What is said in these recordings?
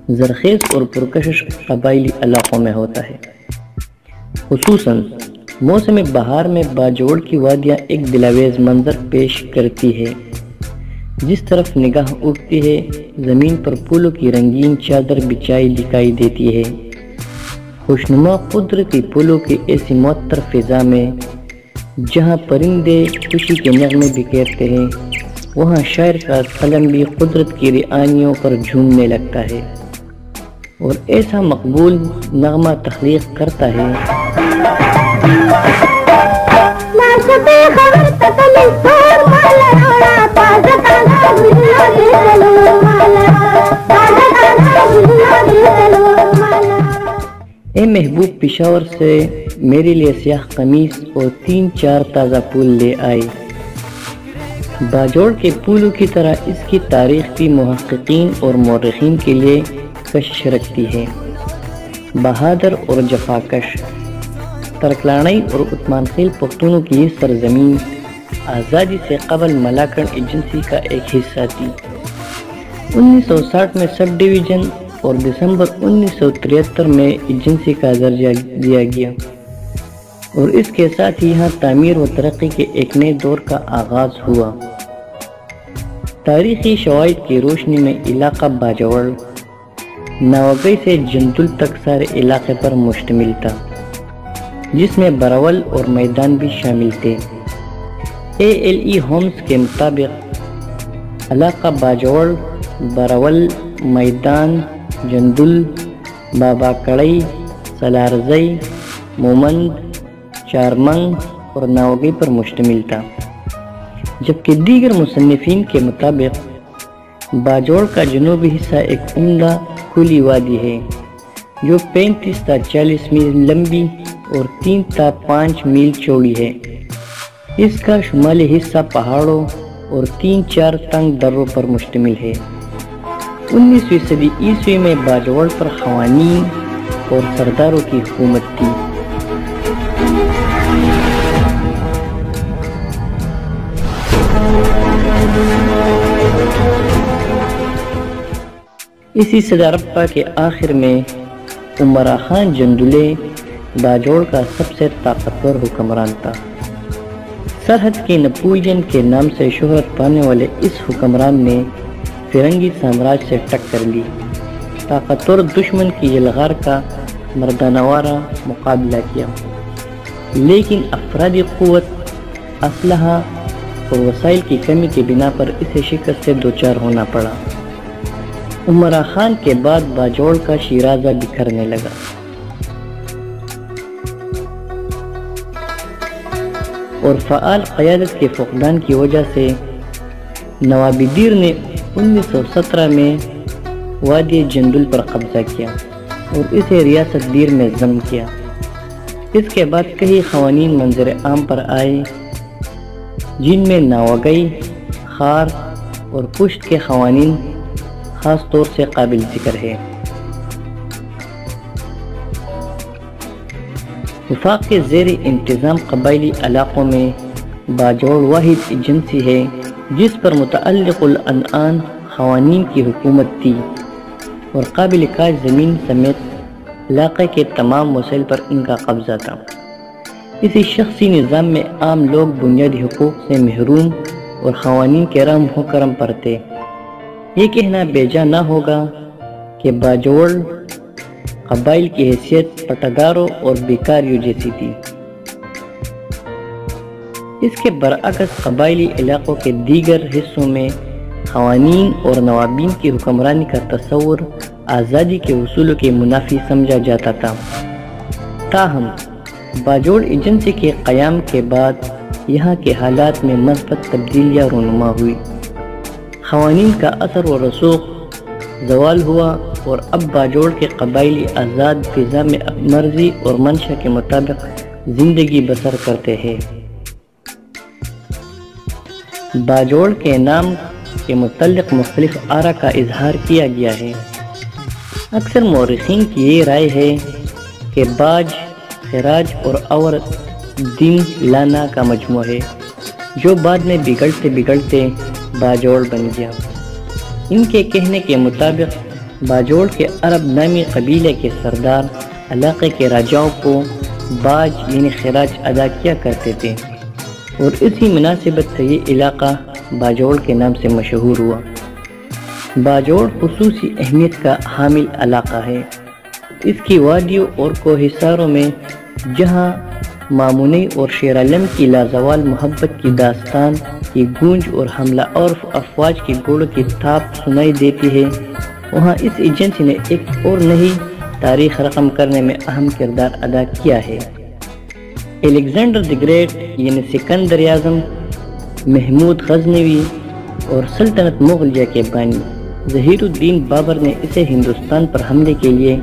زرخیز اور پرکشش قبائلی علاقوں میں ہوتا ہے۔ خصوصاً موسم بہار میں باجوڑ کی وادیاں ایک دلاویز منظر پیش کرتی ہے۔ جس طرف نگاہ اٹھتی ہے زمین پر پھولوں کی رنگین چادر بچھائی دکھائی دیتی ہے۔ خوشنما قدرتی پھولوں کی ایسی معطر فضا میں جہاں پرندے خوشی کے نغمے بکھیرتے ہیں، وہاں شاعر کا قلم بھی قدرت کی رعایتوں پر جھومنے لگتا ہے اور ایسا مقبول نغمہ تخلیق کرتا ہے اے محبوب پشاور سے میرے لیے سیاہ قمیص اور 3-4 تازہ پھول لے آئے۔ باجوڑ کے پھولوں کی طرح اس کی تاریخ بھی محققین اور مورخین کے لیے کشش رکھتی ہے۔ بہادر اور جفاکش ترکلانئی اور عثمان خیل پختونوں کی یہ سرزمین آزادی سے قبل ملاکنڈ ایجنسی کا ایک حصہ تھی۔ 1960 میں سب ڈویژن اور دسمبر 1973 میں ایجنسی کا درجہ دیا گیا اور اس کے ساتھ ہی یہاں تعمیر و ترقی کے ایک نئے دور کا آغاز ہوا۔ تاریخی شواہد کی روشنی میں علاقہ باجوڑ ناوگئی سے جندل تک سارے علاقے پر مشتمل تھا، جس میں براول اور میدان بھی شامل تھے۔ ALE ہومز کے مطابق علاقہ باجوڑ، براول، میدان، جندل، بابا کڑئی، سلارزئی، مومند، چارمنگ اور ناوگئی پر مشتمل تھا، جبکہ دیگر مصنفین کے مطابق باجوڑ کا جنوبی حصہ ایک عمدہ کھلی وادی ہے جو 35 تا 40 میل لمبی اور 3 تا 5 میل چوڑی ہے۔ اس کا شمالی حصہ پہاڑوں اور 3-4 تنگ دروں پر مشتمل ہے۔ 19ویں صدی عیسوی میں باجوڑ پر خوانین اور سرداروں کی حکومت تھی۔ اسی صدی ربع کے آخر میں عمرہ خان جندلے باجوڑ کا سب سے طاقتور حکمران تھا۔ سرحد کے نپولین کے نام سے شہرت پانے والے اس حکمران نے فرنگی سامراج سے ٹکر لی، طاقتور دشمن کی یلغار کا مردانہ وارہ مقابلہ کیا، لیکن افرادی قوت، اسلحہ اور وسائل کی کمی کی بنا پر اسے شکست سے دوچار ہونا پڑا۔ عمرہ خان کے بعد باجوڑ کا شیرازہ بکھرنے لگا۔ اور فعال قیادت کے فقدان کی وجہ سے نوابی دیر نے 1917 میں وادی جندل پر قبضہ کیا اور اسے ریاست دیر میں ضم کیا۔ اس کے بعد کئی قوانین منظر عام پر آئے، جن میں ناوگئی، خار اور پشت کے قوانین خاص طور سے قابل ذکر ہے۔ وفاق کے زیر انتظام قبائلی علاقوں میں باجوڑ واحد ایجنسی ہے جس پر متعلق العنان قوانین کی حکومت تھی اور قابل کاشت زمین سمیت علاقے کے تمام وسائل پر ان کا قبضہ تھا۔ اسی شخصی نظام میں عام لوگ بنیادی حقوق سے محروم اور قوانین کے رحم و کرم پر تھے۔ یہ کہنا بیجا نہ ہوگا کہ باجوڑ قبائل کی حیثیت پٹاداروں اور بیکاریوں جیسی تھی۔ اس کے برعکس قبائلی علاقوں کے دیگر حصوں میں قوانین اور نوابین کی حکمرانی کا تصور آزادی کے اصولوں کے منافی سمجھا جاتا تھا۔ تاہم باجوڑ ایجنسی کے قیام کے بعد یہاں کے حالات میں مثبت تبدیلیاں رونما ہوئی۔ قوانین کا اثر و رسوخ زوال ہوا اور اب باجوڑ کے قبائلی آزاد فضا میں مرضی اور منشا کے مطابق زندگی بسر کرتے ہیں۔ باجوڑ کے نام کے متعلق مختلف آراء کا اظہار کیا گیا ہے۔ اکثر مورخین کی یہ رائے ہے کہ باج، خراج اور اور دن لانا کا مجموعہ ہے جو بعد میں بگڑتے بگڑتے باجوڑ بن گیا۔ ان کے کہنے کے مطابق باجوڑ کے عرب نامی قبیلے کے سردار علاقے کے راجاؤں کو باج یعنی خراج ادا کیا کرتے تھے، اور اسی مناسبت سے یہ علاقہ باجوڑ کے نام سے مشہور ہوا۔ باجوڑ خصوصی اہمیت کا حامل علاقہ ہے۔ اس کی وادیوں اور کوہساروں میں جہاں مامونی اور شیر عالم کی لازوال محبت کی داستان کی گونج اور حملہ اور افواج کی گوڑوں کی تھاپ سنائی دیتی ہے، وہاں اس ایجنسی نے ایک اور نئی تاریخ رقم کرنے میں اہم کردار ادا کیا ہے۔ الیگزینڈر دی گریٹ یعنی سکندر اعظم، محمود غزنوی اور سلطنت مغلیہ کے بانی ظہیر الدین بابر نے اسے ہندوستان پر حملے کے لیے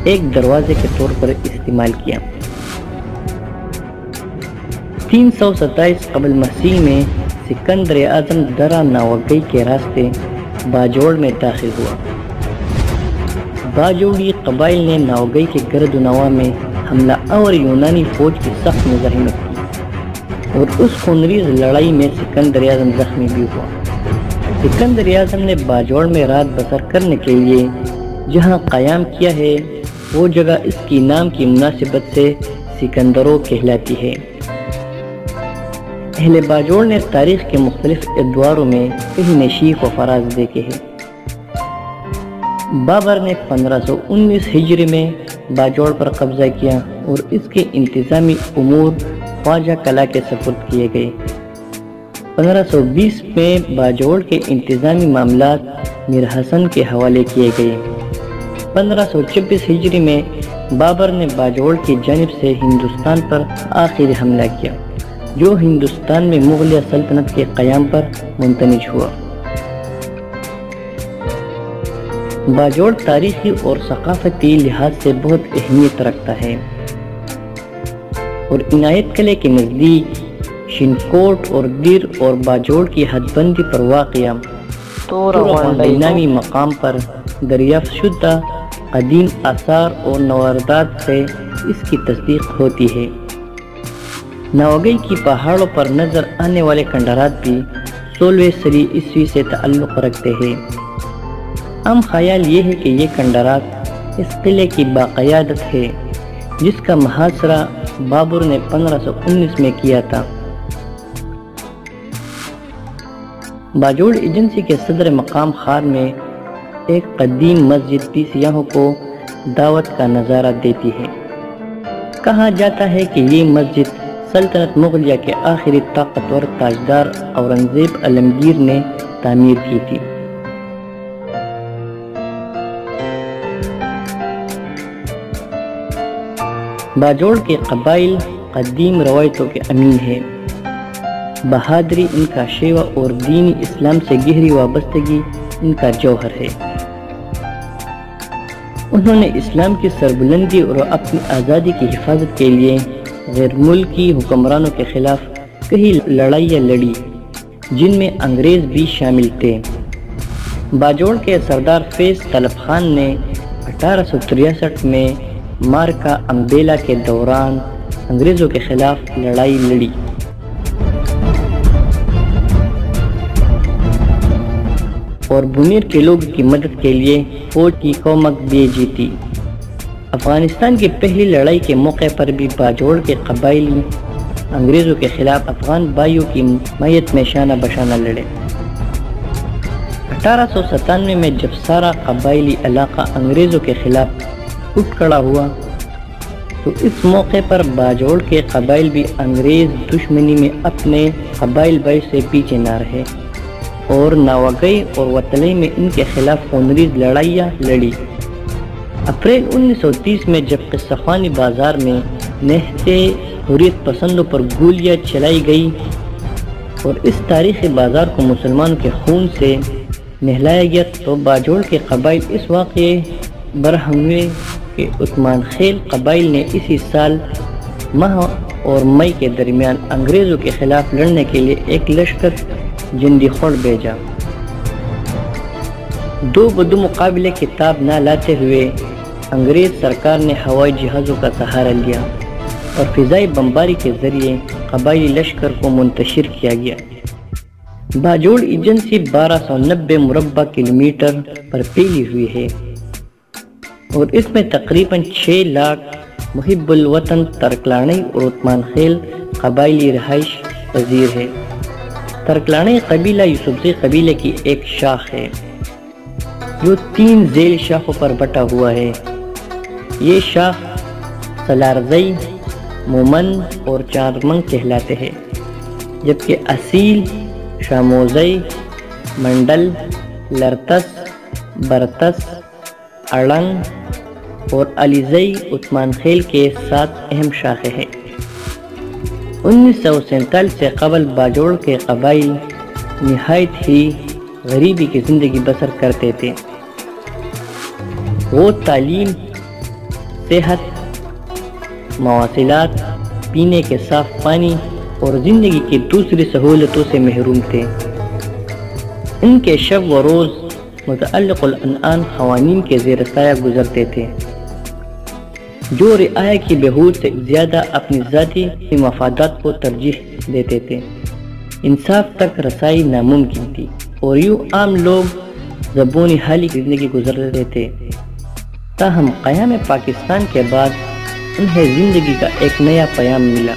ایک دروازے کے طور پر استعمال کیا۔ 327 قبل مسیح میں سکندر اعظم درہ ناوگئی کے راستے باجوڑ میں داخل ہوا۔ باجوڑی قبائل نے ناوگئی کے گرد و نواح میں حملہ آور یونانی فوج کی سخت مزاحمت کی، اور اس خونریز لڑائی میں سکندر اعظم زخمی بھی ہوا۔ سکندر اعظم نے باجوڑ میں رات بسر کرنے کے لیے جہاں قیام کیا ہے، وہ جگہ اس کی نام کی مناسبت سے سکندرو کہلاتی ہے۔ اہل باجوڑ نے تاریخ کے مختلف ادواروں میں کئی نشیب و فراز دیکھے ہیں۔ بابر نے 1519 ہجری میں باجوڑ پر قبضہ کیا اور اس کے انتظامی امور خواجہ کلا کے سپرد کیے گئے۔ 1520 میں باجوڑ کے انتظامی معاملات میر حسن کے حوالے کیے گئے۔ 1526 ہجری میں بابر نے باجوڑ کی جانب سے ہندوستان پر آخری حملہ کیا، جو ہندوستان میں مغلیہ سلطنت کے قیام پر منتج ہوا۔ باجوڑ تاریخی اور ثقافتی لحاظ سے بہت اہمیت رکھتا ہے، اور عنایت قلعے کے نزدیک شنکوٹ اور دیر اور باجوڑ کی حد بندی پر واقع تورہوانڈئی نامی مقام پر دریافت شدہ قدیم آثار اور نواردات سے اس کی تصدیق ہوتی ہے۔ ناوگئی کی پہاڑوں پر نظر آنے والے کھنڈرات بھی 16ویں صدی عیسوی سے تعلق رکھتے ہیں۔ عام خیال یہ ہے کہ یہ کھنڈرات اس قلعے کی باقیادت ہے، جس کا محاصرہ بابر نے 1519 میں کیا تھا۔ باجوڑ ایجنسی کے صدر مقام خار میں ایک قدیم مسجد بھی سیاحوں کو دعوت کا نظارہ دیتی ہے۔ کہا جاتا ہے کہ یہ مسجد سلطنت مغلیہ کے آخری طاقتور تاجدار اورنگزیب عالمگیر نے تعمیر کی تھی۔ باجوڑ کے قبائل قدیم روایتوں کے امین ہیں۔ بہادری ان کا شیوا اور دینی اسلام سے گہری وابستگی ان کا جوہر ہے۔ انہوں نے اسلام کی سربلندی اور اپنی آزادی کی حفاظت کے لیے غیر ملکی حکمرانوں کے خلاف کئی لڑائیاں لڑی، جن میں انگریز بھی شامل تھے۔ باجوڑ کے سردار فیض طلب خان نے 1863 میں مارکا امبیلا کے دوران انگریزوں کے خلاف لڑائی لڑی۔ اور بمیر کے لوگوں کی مدد کے لیے فوج کی کومک بھیجی تھی۔ افغانستان کی پہلی لڑائی کے موقع پر بھی باجوڑ کے قبائلی انگریزوں کے خلاف افغان بھائیوں کی حمایت میں شانہ بشانہ لڑے۔ 1897 میں جب سارا قبائلی علاقہ انگریزوں کے خلاف اٹھ کھڑا ہوا، تو اس موقع پر باجوڑ کے قبائل بھی انگریز دشمنی میں اپنے قبائل بھائی سے پیچھے نہ رہے اور ناوگئی اور وتلئی میں ان کے خلاف خونریز لڑائیاں لڑی۔ اپریل 1930 میں جب قصہ خوانی بازار میں نہتے حریت پسندوں پر گولیاں چلائی گئی اور اس تاریخی بازار کو مسلمانوں کے خون سے نہلایا گیا، تو باجوڑ کے قبائل اس واقعے برہم ہوئے کہ عثمان خیل قبائل نے اسی سال ماہ اور مئی کے درمیان انگریزوں کے خلاف لڑنے کے لیے ایک لشکر جندی خوڑ بھیجا۔ دو بدو مقابلے کتاب نہ لاتے ہوئے انگریز سرکار نے ہوائی جہازوں کا سہارا لیا اور فضائی بمباری کے ذریعے قبائلی لشکر کو منتشر کیا گیا۔ باجوڑ ایجنسی 1290 مربع کلومیٹر پر پھیلی ہوئی ہے اور اس میں تقریباً 6 لاکھ محب الوطن ترکلانی اور عثمان خیل قبائلی رہائش پذیر ہے۔ ترکلانی قبیلہ یوسفزئی قبیلے کی ایک شاخ ہے جو 3 ذیل شاخوں پر بٹا ہوا ہے۔ یہ شاخ سالارزئی، مومن اور چارمنگ کہلاتے ہیں، جبکہ اصیل، شاموزئی، منڈل، لرتس، برتس، اڑنگ اور علیزئی عثمان خیل کے 7 اہم شاخیں ہیں۔ 1947 سے قبل باجوڑ کے قبائل نہایت ہی غریبی کی زندگی بسر کرتے تھے۔ وہ تعلیم، صحت، مواصلات، پینے کے صاف پانی اور زندگی کی دوسری سہولتوں سے محروم تھے۔ ان کے شب و روز متعلق العنان قوانین کے زیر سایہ گزرتے تھے، جو رعایا کی بہبود سے زیادہ اپنی ذاتی مفادات کو ترجیح دیتے تھے۔ انصاف تک رسائی ناممکن تھی اور یوں عام لوگ زبونی حالی کی زندگی گزر رہے تھے۔ تاہم قیام پاکستان کے بعد انہیں زندگی کا ایک نیا پیام ملا۔